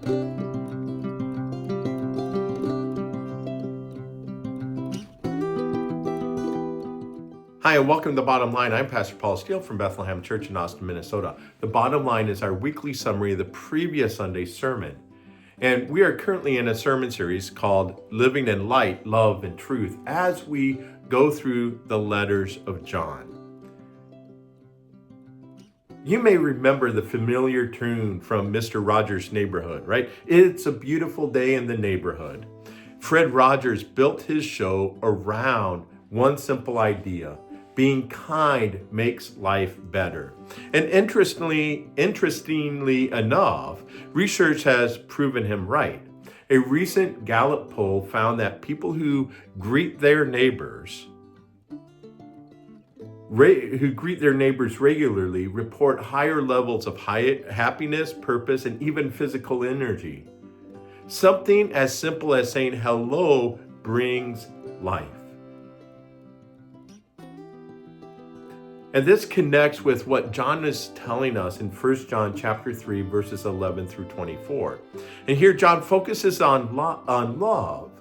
Hi, and welcome to The Bottom Line. I'm Pastor Paul Steele from Bethlehem Church in Austin, Minnesota. The Bottom Line is our weekly summary of the previous Sunday's sermon. And we are currently in a sermon series called Living in Light, Love, and Truth as we go through the letters of John. You may remember the familiar tune from Mr. Rogers' Neighborhood, right? It's a beautiful day in the neighborhood. Fred Rogers built his show around one simple idea: being kind makes life better. And interestingly enough, research has proven him right. A recent Gallup poll found that people who greet their neighbors regularly report higher levels of happiness, purpose, and even physical energy. Something as simple as saying hello brings life. And this connects with what John is telling us in 1 John chapter 3, verses 11 through 24. And here John focuses on love.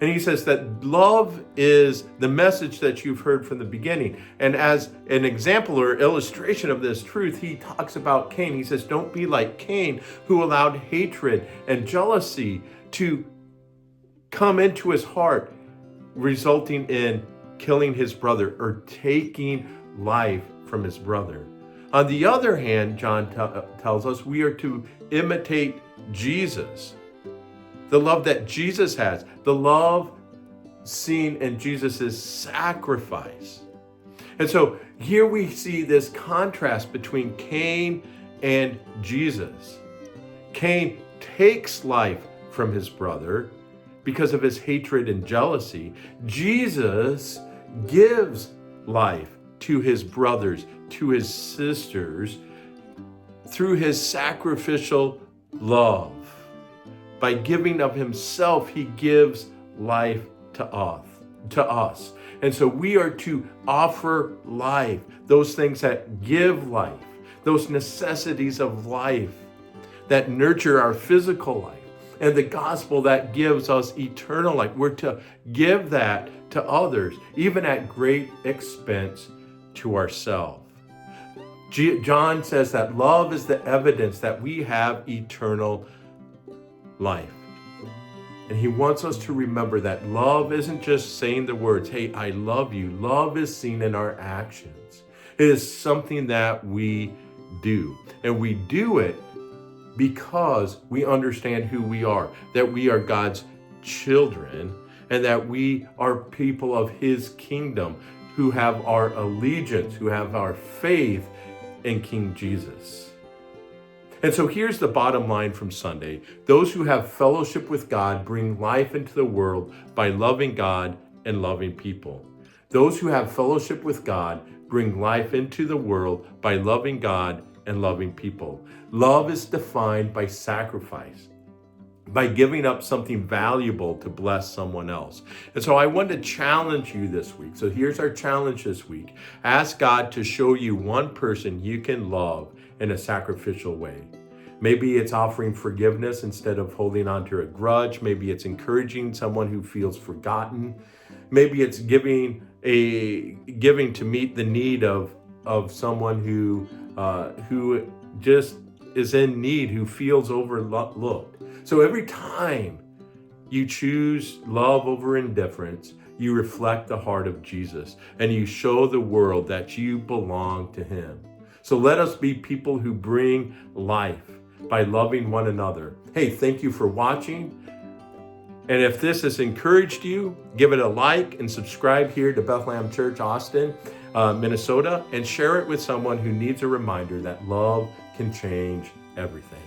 And he says that love is the message that you've heard from the beginning. And as an example or illustration of this truth, he talks about Cain. He says, don't be like Cain, who allowed hatred and jealousy to come into his heart, resulting in killing his brother or taking life from his brother. On the other hand, John tells us we are to imitate Jesus. The love that Jesus has, the love seen in Jesus' sacrifice. And so here we see this contrast between Cain and Jesus. Cain takes life from his brother because of his hatred and jealousy. Jesus gives life to his brothers, to his sisters, through his sacrificial love. By giving of himself, he gives life to us. And so we are to offer life, those things that give life, those necessities of life that nurture our physical life, and the gospel that gives us eternal life. We're to give that to others, even at great expense to ourselves. John says that love is the evidence that we have eternal life. And he wants us to remember that love isn't just saying the words, hey, I love you. Love is seen in our actions. It is something that we do. And we do it because we understand who we are, that we are God's children, and that we are people of his kingdom, who have our allegiance, who have our faith in King Jesus. And so here's the bottom line from Sunday. Those who have fellowship with God bring life into the world by loving God and loving people. Those who have fellowship with God bring life into the world by loving God and loving people. Love is defined by sacrifice, by giving up something valuable to bless someone else. And so I want to challenge you this week. So here's our challenge this week. Ask God to show you one person you can love in a sacrificial way. Maybe it's offering forgiveness instead of holding on to a grudge. Maybe it's encouraging someone who feels forgotten. Maybe it's giving to meet the need of someone who just is in need, who feels overlooked. So every time you choose love over indifference, you reflect the heart of Jesus and you show the world that you belong to him. So let us be people who bring life by loving one another. Hey, thank you for watching. And if this has encouraged you, give it a like and subscribe here to Bethlehem Church, Austin, Minnesota, and share it with someone who needs a reminder that love can change everything.